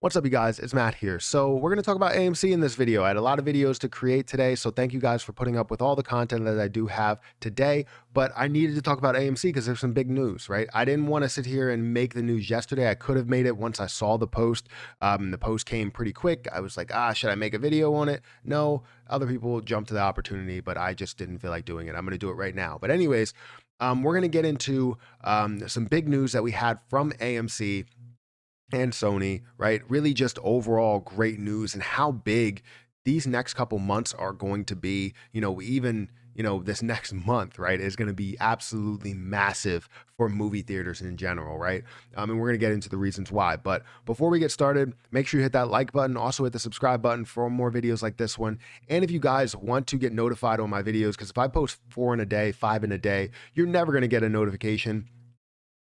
What's up, you guys? It's Matt here. So we're going to talk about AMC in this video. I had a lot of videos to create today, so thank you guys for putting up with all the content that I do have today. But I needed to talk about AMC because there's some big news, right? I didn't want to sit here and make the news yesterday. I could have made it once I saw the post. The post came pretty quick. I was like, should I make a video on it? No. Other people jumped to the opportunity, but I just didn't feel like doing it. I'm going to do it right now. But anyways, we're going to get into some big news that we had from AMC and Sony, right? Really just overall great news and how big these next couple months are going to be. Even this next month, right, is going to be absolutely massive for movie theaters in general, right? And we're going to get into the reasons why. But before we get started, make sure you hit that like button, also hit the subscribe button for more videos like this one. And if you guys want to get notified on my videos, because if I post 4 in a day, 5 in a day, you're never going to get a notification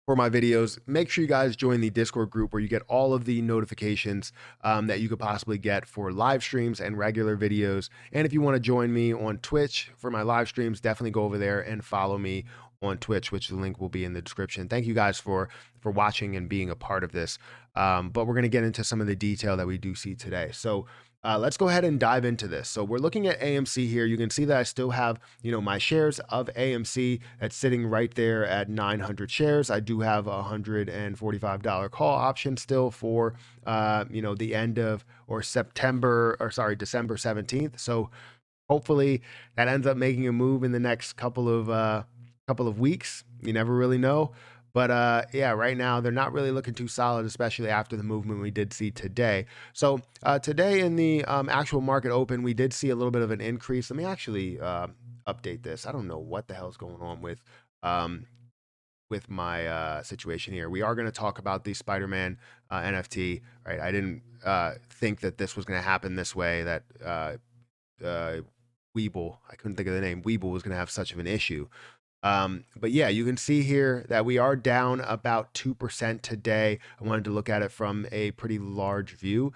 for my videos. Make sure you guys join the Discord group where you get all of the notifications that you could possibly get for live streams and regular videos. And if you want to join me on Twitch for my live streams, definitely go over there and follow me on Twitch, which the link will be in the description. Thank you guys for watching and being a part of this. But we're going to get into some of the detail that we do see today. So let's go ahead and dive into this. So we're looking at AMC here. You can see that I still have, my shares of AMC that's sitting right there at 900 shares. I do have a $145 call option still for, the end of December 17th. So hopefully that ends up making a move in the next couple of weeks. You never really know. But yeah, right now they're not really looking too solid, especially after the movement we did see today. So today in the actual market open, we did see a little bit of an increase. Let me actually update this. I don't know what the hell's going on with my situation here. We are going to talk about the SpiderMan NFT, right? I didn't think that this was going to happen this way, that Weeble, I couldn't think of the name, Weeble was going to have such of an issue. But yeah, you can see here that we are down about 2% today. I wanted to look at it from a pretty large view.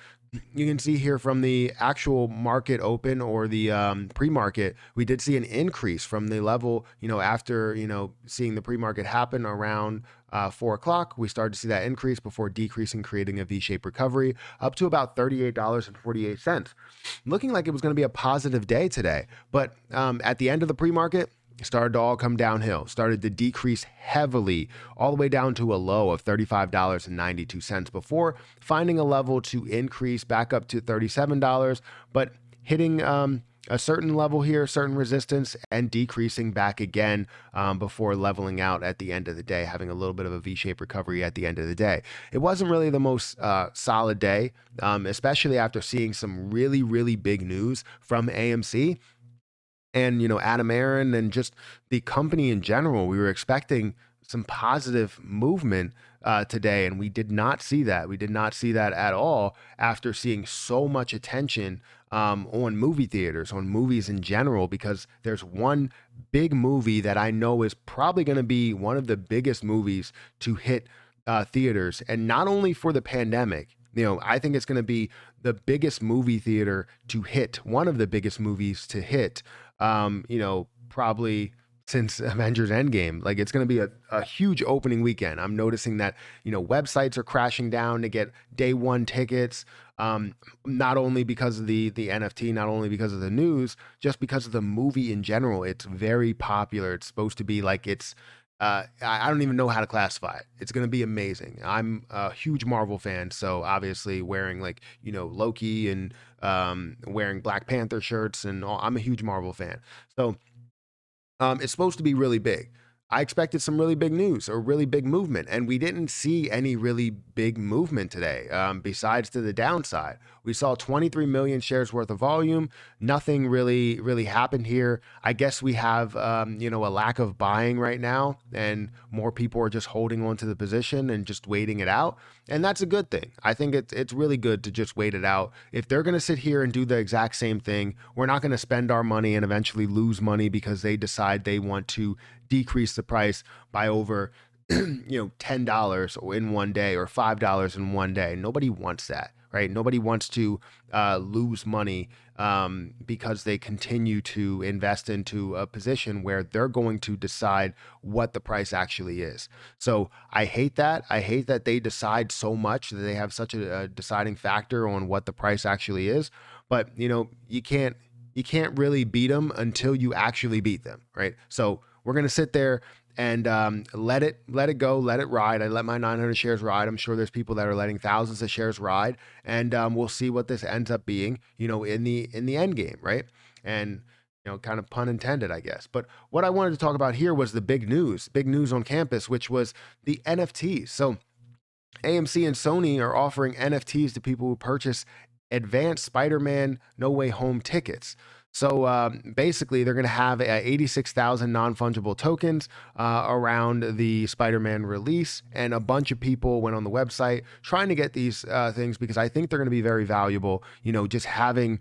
You can see here from the actual market open, or the pre-market, we did see an increase from the level, after, seeing the pre-market happen around 4 o'clock. We started to see that increase before decreasing, creating a V-shaped recovery up to about $38.48. Looking like it was going to be a positive day today. But at the end of the pre-market, started to all come downhill, started to decrease heavily, all the way down to a low of $35.92 before finding a level to increase back up to $37, but hitting a certain level here, certain resistance, and decreasing back again before leveling out at the end of the day, having a little bit of a V-shaped recovery at the end of the day. It wasn't really the most solid day, especially after seeing some really, really big news from AMC. And, Adam Aaron and just the company in general. We were expecting some positive movement today, and we did not see that. We did not see that at all after seeing so much attention on movie theaters, on movies in general, because there's one big movie that I know is probably going to be one of the biggest movies to hit theaters, and not only for the pandemic. I think it's going to be the biggest movie theater to hit, one of the biggest movies to hit, probably since Avengers Endgame. Like, it's going to be a huge opening weekend. I'm noticing that, websites are crashing down to get day one tickets, not only because of the NFT, not only because of the news, just because of the movie in general. It's very popular. It's supposed to be like I don't even know how to classify it. It's going to be amazing. I'm a huge Marvel fan, so obviously wearing Loki and wearing Black Panther shirts and all, I'm a huge Marvel fan. So it's supposed to be really big. I expected some really big news or really big movement, and we didn't see any really big movement today, besides to the downside. We saw 23 million shares worth of volume. Nothing really happened here. I guess we have, a lack of buying right now, and more people are just holding on to the position and just waiting it out. And that's a good thing. I think it's really good to just wait it out. If they're going to sit here and do the exact same thing, we're not going to spend our money and eventually lose money because they decide they want to decrease the price by over $10 in one day or $5 in one day. Nobody wants that, right? Nobody wants to lose money because they continue to invest into a position where they're going to decide what the price actually is. So I hate that. I hate that they decide so much, that they have such a deciding factor on what the price actually is. But you can't really beat them until you actually beat them, right? So we're gonna sit there and let it go, let it ride. I let my 900 shares ride. I'm sure there's people that are letting thousands of shares ride, and we'll see what this ends up being, in the end game, right? And kind of pun intended, I guess. But what I wanted to talk about here was the big news on campus, which was the NFTs. So AMC and Sony are offering NFTs to people who purchase advanced Spider-Man No Way Home tickets. So basically, they're going to have 86,000 non-fungible tokens around the Spider-Man release, and a bunch of people went on the website trying to get these things because I think they're going to be very valuable. Just having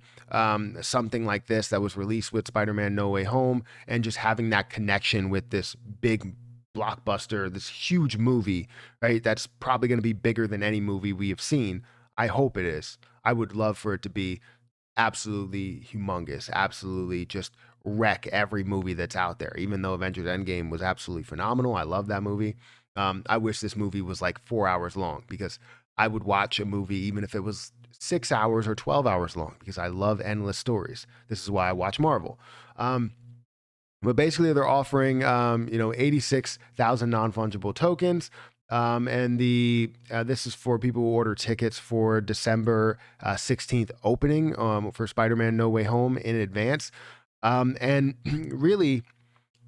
something like this that was released with Spider-Man No Way Home, and just having that connection with this big blockbuster, this huge movie, right? That's probably going to be bigger than any movie we have seen. I hope it is. I would love for it to be absolutely humongous, absolutely just wreck every movie that's out there. Even though Avengers Endgame was absolutely phenomenal, I love that movie. I wish this movie was like 4 hours long, because I would watch a movie even if it was 6 hours or 12 hours long, because I love endless stories. This is why I watch Marvel. But basically, they're offering 86,000 non-fungible tokens. And this is for people who order tickets for December 16th opening for Spider-Man No Way Home in advance. And really,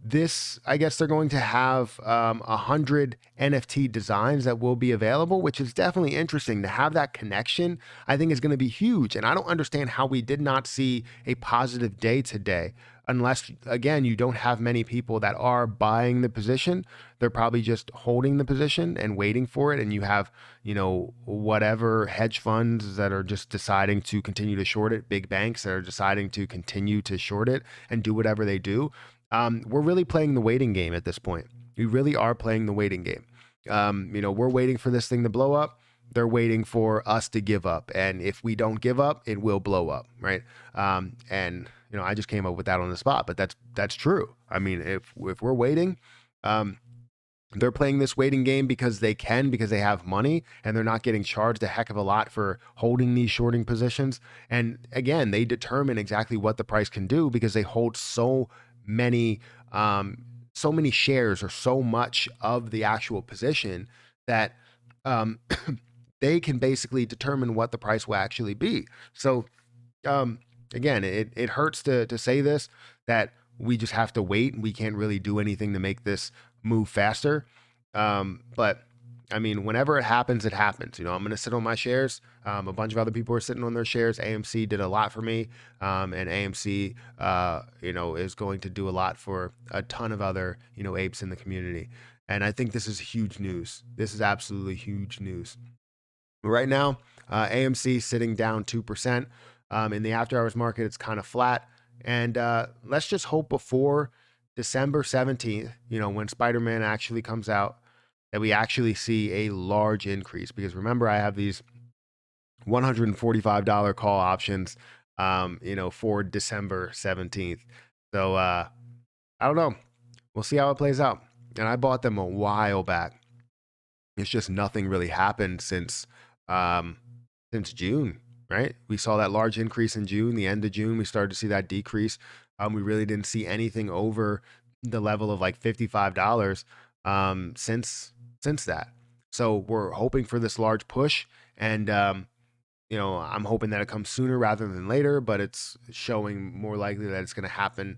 this, I guess they're going to have 100 NFT designs that will be available, which is definitely interesting. To have that connection, I think, is going to be huge. And I don't understand how we did not see a positive day today, unless, again, you don't have many people that are buying the position. They're probably just holding the position and waiting for it. And you have, whatever hedge funds that are just deciding to continue to short it, big banks that are deciding to continue to short it and do whatever they do. We're really playing the waiting game at this point. We really are playing the waiting game. We're waiting for this thing to blow up. They're waiting for us to give up. And if we don't give up, it will blow up, right? And I just came up with that on the spot, but that's true. I mean, if we're waiting, they're playing this waiting game because they can, because they have money, and they're not getting charged a heck of a lot for holding these shorting positions. And again, they determine exactly what the price can do because they hold many so many shares, or so much of the actual position, that um, they can basically determine what the price will actually be. So again, it hurts to say this, that we just have to wait. We can't really do anything to make this move faster. But I mean, whenever it happens, it happens. I'm going to sit on my shares. A bunch of other people are sitting on their shares. AMC did a lot for me, and AMC, is going to do a lot for a ton of other, apes in the community. And I think this is huge news. This is absolutely huge news. Right now, AMC sitting down 2%. In the after hours market, it's kind of flat. And let's just hope before December 17th, when Spider-Man actually comes out, that we actually see a large increase. Because remember, I have these $145 call options, for December 17th. So I don't know. We'll see how it plays out. And I bought them a while back. It's just nothing really happened since June, right? We saw that large increase in June. The end of June, we started to see that decrease. We really didn't see anything over the level of like $55 since that. So we're hoping for this large push, and I'm hoping that it comes sooner rather than later, but it's showing more likely that it's going to happen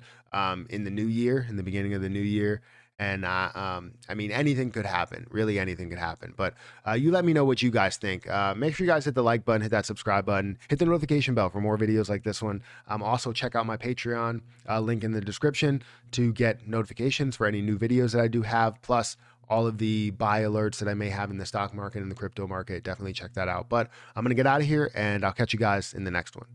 in the new year, in the beginning of the new year. And I mean, anything could happen. Really, anything could happen. But you let me know what you guys think. Make sure you guys hit the like button, hit that subscribe button, hit the notification bell for more videos like this one. Also, check out my Patreon, link in the description, to get notifications for any new videos that I do have. Plus, all of the buy alerts that I may have in the stock market and the crypto market. Definitely check that out. But I'm going to get out of here, and I'll catch you guys in the next one.